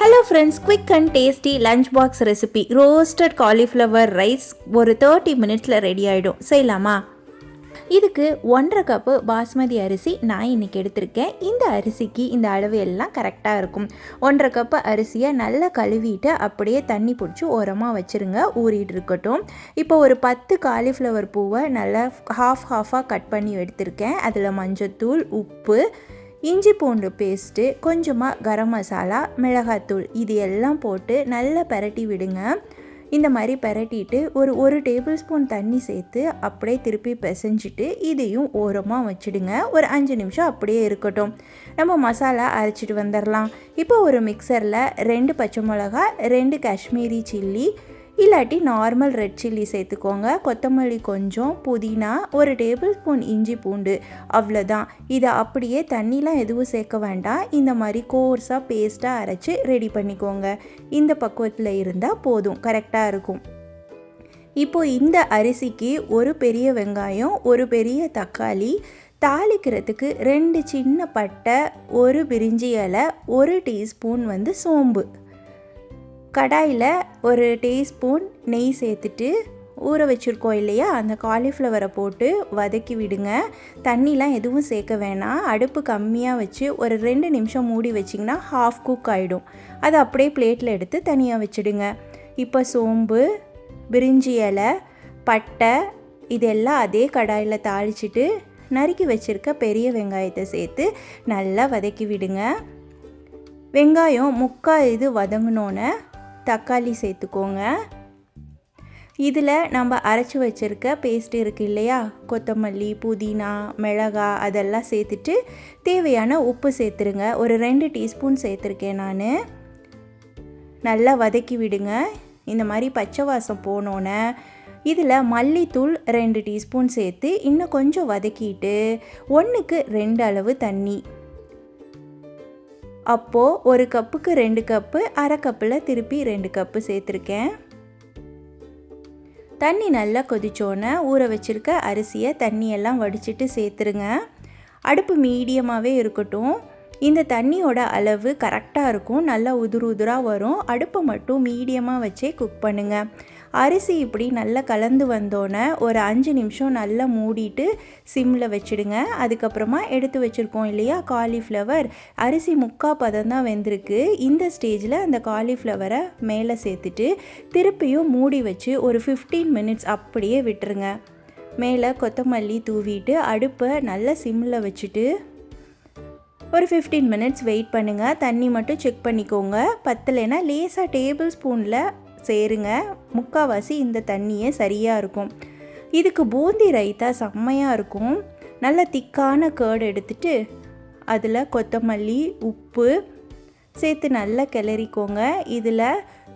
Hello friends, quick and tasty lunch box recipe roasted cauliflower rice ஒரு 30 மினிட்ஸில் ready ஆகிடும். செய்யலாமா? இதுக்கு 1.5 கப்பு பாஸ்மதி அரிசி நான் இன்றைக்கி எடுத்திருக்கேன். இந்த அரிசிக்கு இந்த அளவு எல்லாம் கரெக்டாக இருக்கும். 1.5 கப்பு அரிசியை நல்லா கழுவிட்டு அப்படியே தண்ணி பிடிச்சி ஓரமாக வச்சுருங்க, ஊறிட்டு இருக்கட்டும். இப்போ ஒரு 10 காலிஃப்ளவர் பூவை நல்லா ஹாஃபாக கட் பண்ணி எடுத்திருக்கேன். அதில் மஞ்சத்தூள், உப்பு, இஞ்சி பூண்டு பேஸ்ட்டு, கொஞ்சமாக கரம் மசாலா, மிளகாத்தூள் இது எல்லாம் போட்டு நல்லா பரட்டி விடுங்க. இந்த மாதிரி பரட்டிட்டு ஒரு டேபிள் ஸ்பூன் தண்ணி சேர்த்து அப்படியே திருப்பி பிசைஞ்சிட்டு இதையும் ஓரமாக வச்சுடுங்க. ஒரு 5 நிமிஷம் அப்படியே இருக்கட்டும். நம்ம மசாலா அரைச்சிட்டு வந்துடலாம். இப்போ ஒரு மிக்சரில் 2 பச்சை மிளகா, 2 காஷ்மீரி சில்லி இல்லாட்டி நார்மல் ரெட் சில்லி சேர்த்துக்கோங்க. கொத்தமல்லி கொஞ்சம், புதினா, ஒரு டேபிள் ஸ்பூன் இஞ்சி பூண்டு, அவ்வளோதான். இதை அப்படியே தண்ணிலாம் எதுவும் சேர்க்க வேண்டாம். இந்த மாதிரி கோர்ஸாக பேஸ்ட்டாக அரைச்சி ரெடி பண்ணிக்கோங்க. இந்த பக்குவத்தில் இருந்தால் போதும், கரெக்டாக இருக்கும். இப்போது இந்த அரிசிக்கு ஒரு பெரிய வெங்காயம், ஒரு பெரிய தக்காளி, தாளிக்கிறதுக்கு 2 சின்ன பட்டை, ஒரு பிரிஞ்சி இலை, 1 டீஸ்பூன் சோம்பு, கடாயில் ஒரு டீஸ்பூன் நெய் சேர்த்துட்டு ஊற வச்சுருக்கோம் இல்லையா, அந்த காலிஃப்ளவரை போட்டு வதக்கி விடுங்க. தண்ணிலாம் எதுவும் சேர்க்க வேணாம். அடுப்பு கம்மியாக வச்சு ஒரு 2 நிமிஷம் மூடி வச்சிங்கன்னா ஹாஃப் குக் ஆகிடும். அதை அப்படியே பிளேட்டில் எடுத்து தனியாக வச்சுடுங்க. இப்போ சோம்பு, பிரிஞ்சி இலை, பட்டை இதெல்லாம் அதே கடாயில் தாளிச்சிட்டு நறுக்கி வச்சுருக்க பெரிய வெங்காயத்தை சேர்த்து நல்லா வதக்கி விடுங்க. வெங்காயம் முக்கால் வதங்கினோன்னே தக்காளி சேர்த்துக்கோங்க. இதில் நம்ம அரைச்சி வச்சுருக்க பேஸ்ட் இருக்குது இல்லையா, கொத்தமல்லி, புதினா, மிளகா அதெல்லாம் சேர்த்துட்டு தேவையான உப்பு சேர்த்துருங்க. ஒரு 2 டீஸ்பூன் சேர்த்துருக்கேன் நான். நல்லா வதக்கி விடுங்க. இந்த மாதிரி பச்சை வாசம் போனோன்னே இதில் மல்லித்தூள் 2 டீஸ்பூன் சேர்த்து இன்னும் கொஞ்சம் வதக்கிட்டு 1க்கு 2 அளவு தண்ணி. அப்போது ஒரு கப்புக்கு 2 கப்பு, அரை கப்பில் திருப்பி 2 கப்பு சேர்த்துருக்கேன். தண்ணி நல்லா கொதிச்சோன்னே ஊற வச்சுருக்க அரிசியை தண்ணியெல்லாம் வடிச்சிட்டு சேர்த்துருங்க. அடுப்பு மீடியமாகவே இருக்கட்டும். இந்த தண்ணியோட அளவு கரெக்டாக இருக்கும். நல்லா உதுராக வரும். அடுப்பை மட்டும் மீடியமாக வச்சே குக் பண்ணுங்கள். அரிசி இப்படி நல்லா கலந்து வந்தோன்னே ஒரு 5 நிமிஷம் நல்லா மூடிட்டு சிம்மில் வச்சுடுங்க. அதுக்கப்புறமா எடுத்து வச்சுருக்கோம் இல்லையா காலிஃப்ளவர், அரிசி முக்கால் பதம் தான் வெந்திருக்கு. இந்த ஸ்டேஜில் அந்த காலிஃப்ளவரை மேலே சேர்த்துட்டு திருப்பியும் மூடி வச்சு ஒரு 15 மினிட்ஸ் அப்படியே விட்டுருங்க. மேலே கொத்தமல்லி தூவிட்டு அடுப்பை நல்லா சிம்மில் வச்சுட்டு ஒரு 15 மினிட்ஸ் வெயிட் பண்ணுங்கள். தண்ணி மட்டும் செக் பண்ணிக்கோங்க. பத்தலைன்னா லேசாக டேபிள் ஸ்பூனில் சேருங்க. முக்கால்வாசி இந்த தண்ணியே சரியாக இருக்கும். இதுக்கு பூந்தி ரைத்தா செம்மையாக இருக்கும். நல்ல திக்கான கர்டு எடுத்துட்டு அதில் கொத்தமல்லி, உப்பு சேர்த்து நல்லா கிளறிக்கோங்க. இதில்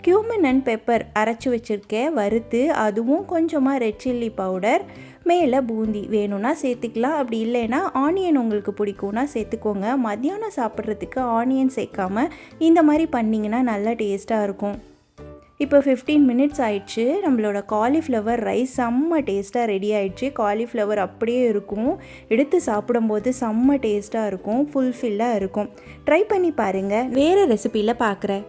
கியூமின் அண்ட் பெப்பர் அரைச்சி வச்சுருக்கேன் வறுத்து, அதுவும் கொஞ்சமாக ரெட் சில்லி பவுடர், மேலே பூந்தி வேணும்னா சேர்த்துக்கலாம். அப்படி இல்லைன்னா ஆனியன் உங்களுக்கு பிடிக்கும்னா சேர்த்துக்கோங்க. மத்தியானம் சாப்பிட்றதுக்கு ஆனியன் சேர்க்காமல் இந்த மாதிரி பண்ணிங்கன்னா நல்லா டேஸ்ட்டாக இருக்கும். இப்போ 15 மினிட்ஸ் ஆயிடுச்சு. நம்மளோட காலிஃப்ளவர் ரைஸ் செம்ம டேஸ்ட்டாக ரெடி ஆயிடுச்சு. காலிஃப்ளவர் அப்படியே இருக்கும். எடுத்து சாப்பிடும்போது செம்ம டேஸ்ட்டாக இருக்கும். ஃபுல்ஃபில்லாக இருக்கும். ட்ரை பண்ணி பாருங்கள். வேறு ரெசிபியில் பார்க்குறேன்.